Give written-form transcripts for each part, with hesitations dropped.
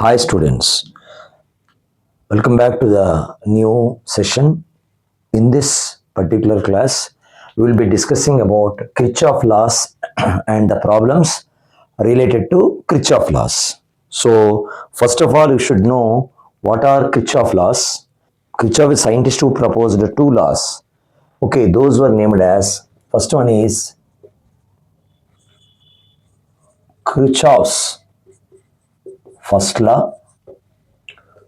Hi students, welcome back to the new session. In this particular class, we will be discussing about Kirchhoff laws and the problems related to Kirchhoff laws. So, first of all, you should know what are Kirchhoff laws. Kirchhoff is a scientist who proposed two laws. Okay, those were named as, first one is Kirchhoff's first law,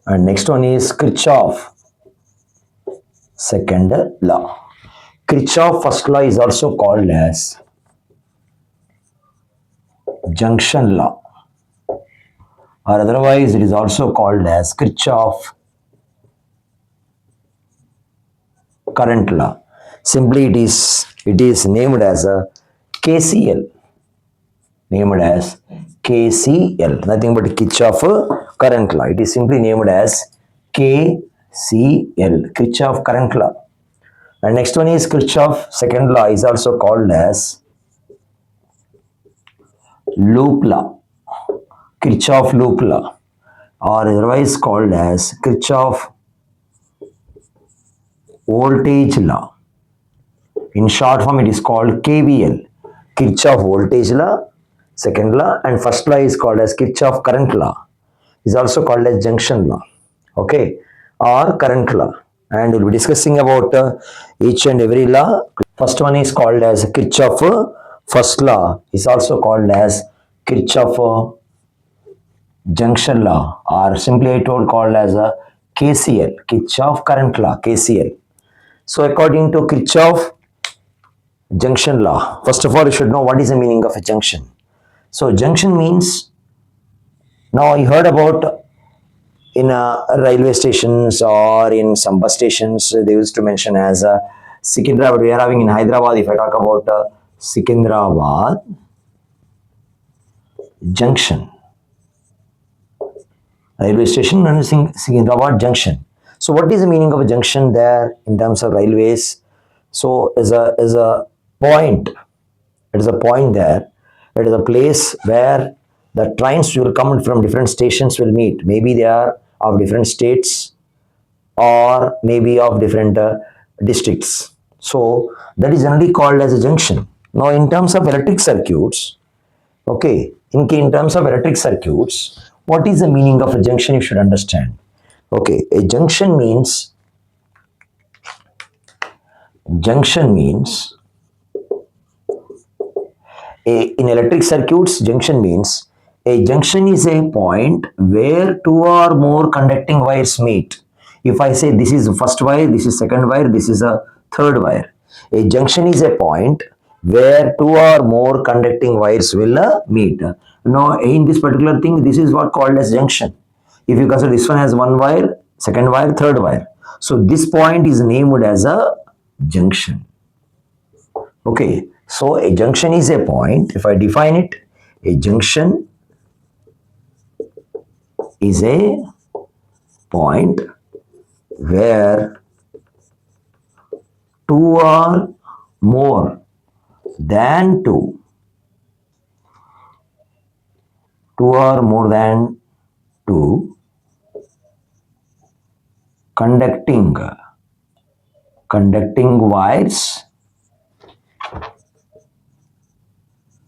and next one is Kirchhoff second law. Kirchhoff first law is also called as junction law, or otherwise it is also called as Kirchhoff current law. Simply it is named as a KCL, named as KCL, nothing but Kirchhoff current law. It is simply named as KCL, Kirchhoff current law. And next one is Kirchhoff second law, is also called as loop law, Kirchhoff loop law, or otherwise called as Kirchhoff voltage law. In short form, it is called KVL, Kirchhoff voltage law, second law, and first law is called as Kirchhoff current law. Is also called as junction law, okay, or current law. And we'll be discussing about each and every law. First one is called as Kirchhoff first law, is also called as Kirchhoff junction law, or simply I told called as a KCL, Kirchhoff current law, KCL. So according to Kirchhoff junction law, first of all you should know what is the meaning of a junction. So junction means, now you heard about in railway stations or in some bus stations, they used to mention as Secunderabad. We are having in Hyderabad, if I talk about Secunderabad junction, railway station and Secunderabad junction. So what is the meaning of a junction there in terms of railways? So is a point. It is a point there. It is a place where the trains will come from different stations will meet. Maybe they are of different states or maybe of different districts. So that is generally called as a junction. Now in terms of electric circuits, okay, in terms of electric circuits, what is the meaning of a junction you should understand. Okay, a junction means in electric circuits, junction means a junction is a point where two or more conducting wires meet. If I say this is first wire, this is second wire, this is a third wire. A junction is a point where two or more conducting wires will meet. Now in this particular thing, this is what called as junction. If you consider this one as one wire, second wire, third wire. So this point is named as a junction. Okay, so a junction is a point. If I define it, a junction is a point where two or more than two or more than two conducting wires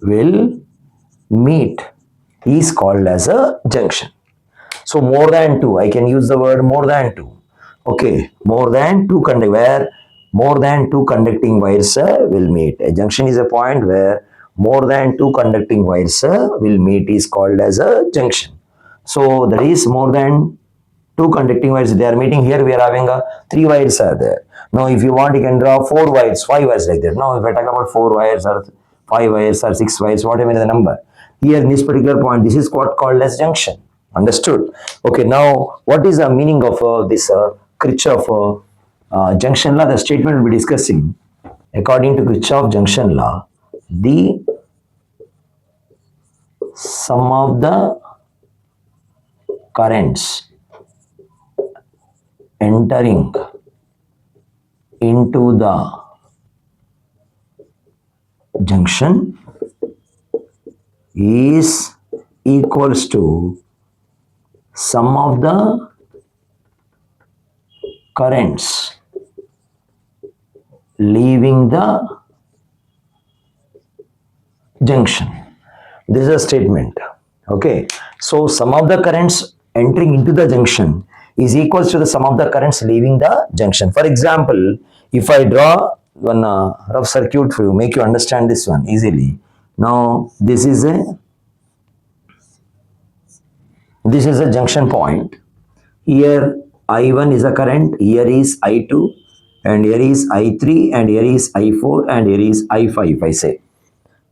will meet is called as a junction. So more than two, I can use the word more than two. Okay, more than two where more than two conducting wires will meet. A junction is a point where more than two conducting wires will meet is called as a junction. So that is more than two conducting wires they are meeting. Here we are having three wires are there. Now if you want, you can draw four wires, five wires like that. Now if I talk about four wires or five wires or six wires, whatever the number, here in this particular point, this is what called as junction. Understood? Okay, now what is the meaning of this Kirchhoff junction law? The statement we will be discussing. According to Kirchhoff junction law, the sum of the currents entering into the junction is equals to sum of the currents leaving the junction. This is a statement. Okay. So sum of the currents entering into the junction is equals to the sum of the currents leaving the junction. For example, if I draw one rough circuit for you, make you understand this one easily. Now this is a junction point. Here I1 is a current, here is I2, and here is I3, and here is I4, and here is I5 if I say.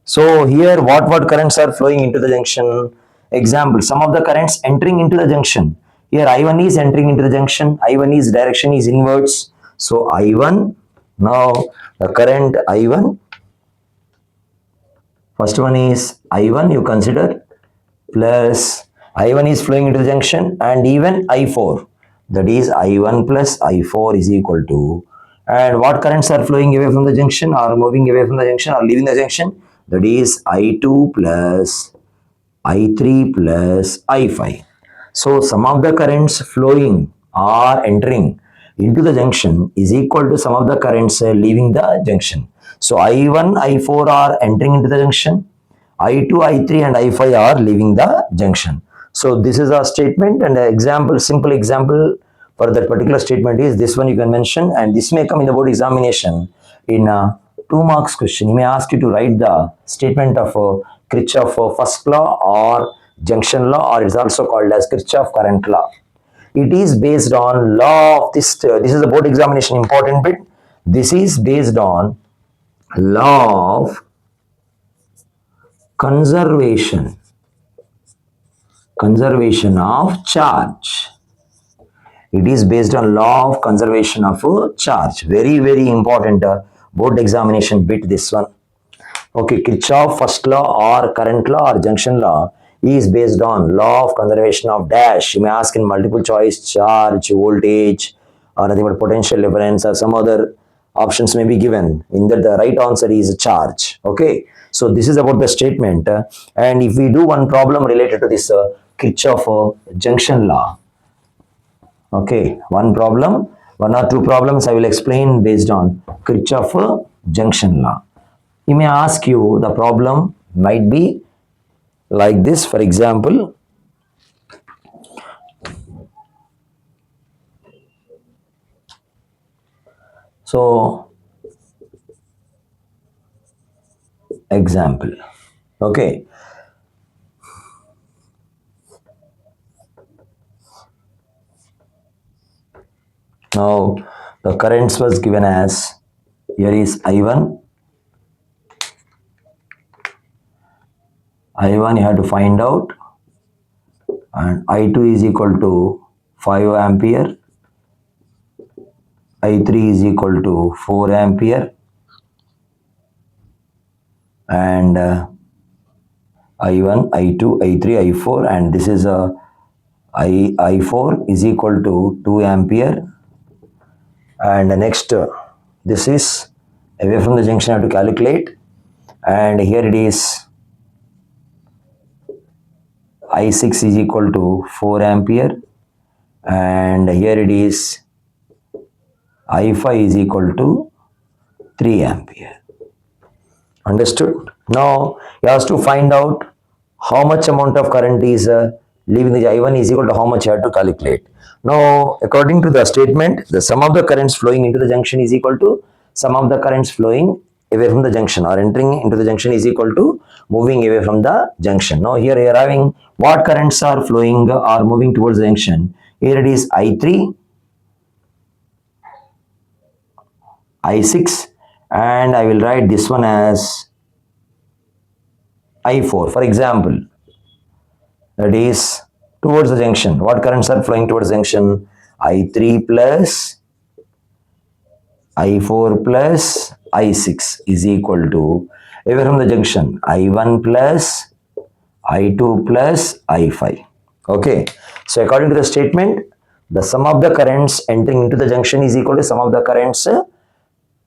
So here what currents are flowing into the junction? Example, some of the currents entering into the junction. Here I1 is entering into the junction, I1 is direction is inwards. So I1, now the current I1, first one is I1 you consider, plus I1 is flowing into the junction, and even I4, that is I1 plus I4 is equal to, and what currents are flowing away from the junction or moving away from the junction or leaving the junction? That is I2 plus I3 plus I5. So sum of the currents flowing or entering into the junction is equal to sum of the currents leaving the junction. So I1, I4 are entering into the junction, I2, I3 and I5 are leaving the junction. So this is our statement, and an example, simple example for that particular statement is this one you can mention, and this may come in the board examination in a 2 marks question. He may ask you to write the statement of Kirchhoff first law or junction law, or it is also called as Kirchhoff current law. It is based on law of this. This is the board examination important bit. This is based on law of conservation of charge. It is based on law of conservation of charge. Very important board examination bit this one. Okay, Kirchhoff first law or current law or junction law is based on law of conservation of dash. You may ask in multiple choice, charge, voltage, or nothing but potential difference, or some other options may be given. In that the right answer is charge. Okay, so this is about the statement. And if we do one problem related to this Kirchhoff junction law, okay, one or two problems I will explain based on Kirchhoff junction law. He may ask you, the problem might be like this, for example. So, example, okay. Now, the currents was given as, here is I1. I1 you have to find out, and I2 is equal to 5 ampere, I3 is equal to 4 ampere, and I1, I2, I3, I4, and this is a I4 is equal to 2 ampere, and next this is away from the junction I have to calculate, and here it is I6 is equal to 4 ampere, and here it is I5 is equal to 3 ampere. Understood? Now you have to find out how much amount of current is leaving the I1 is equal to how much you have to calculate. Now, according to the statement, the sum of the currents flowing into the junction is equal to sum of the currents flowing away from the junction, or entering into the junction is equal to moving away from the junction. Now, here you are having what currents are flowing or moving towards the junction. Here it is I3, I6, and I will write this one as I4. For example, that is towards the junction. What currents are flowing towards the junction? I3 plus I4 plus I6 is equal to, away from the junction, I1 plus I2 plus I5. Okay. So according to the statement, the sum of the currents entering into the junction is equal to sum of the currents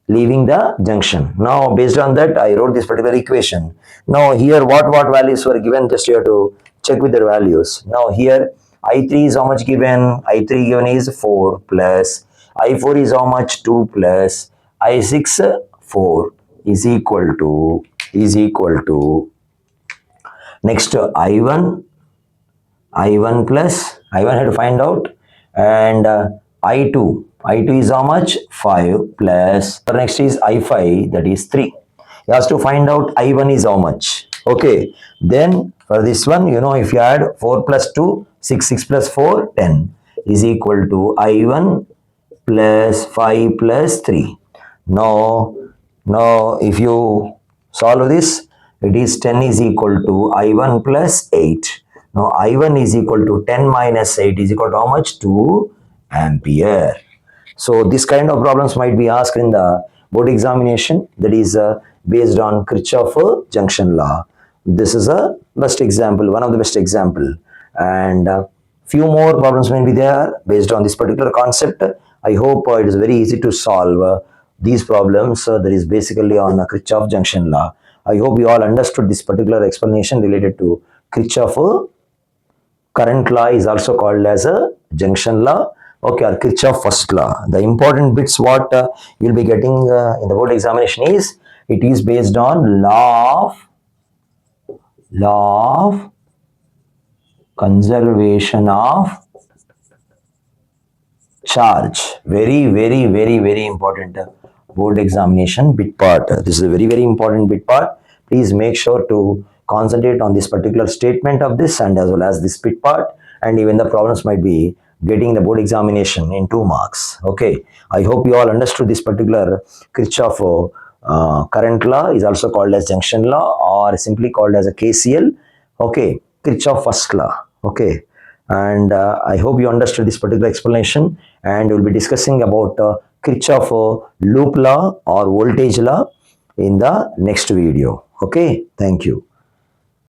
leaving the junction. Now based on that I wrote this particular equation. Now here what values were given, just you have to check with the values. Now here I3 is how much given? I3 given is 4 plus I4 is how much? 2 plus I6 4 is equal to next I1 plus I1 had to find out, and I2 is how much? 5 plus next is I5, that is 3. He has to find out I1 is how much. Okay, then for this one, if you add 4 plus 2, 6, 6 plus 4, 10 is equal to I1 plus 5 plus 3. Now if you solve this, it is 10 is equal to I1 plus 8. Now I1 is equal to 10 minus 8 is equal to how much? 2 ampere. So this kind of problems might be asked in the board examination, that is based on Kirchhoff junction law. This is a best example, one of the best example, and few more problems may be there based on this particular concept. I hope it is very easy to solve these problems. That is basically on Kirchhoff junction law. I hope you all understood this particular explanation related to Kirchhoff current law, is also called as a junction law, okay, or Kirchhoff first law. The important bits what you'll be getting in the board examination is, it is based on law of conservation of charge. Very important board examination bit part. This is a very important bit part. Please make sure to concentrate on this particular statement of this, and as well as this bit part, and even the problems might be getting the board examination in 2 marks. Okay, I hope you all understood this particular Kirchhoff current law, is also called as junction law, or simply called as a KCL. Okay, Kirchhoff first law. Okay, and I hope you understood this particular explanation, and we'll be discussing about Kirchhoff loop law or voltage law in the next video. Okay, thank you.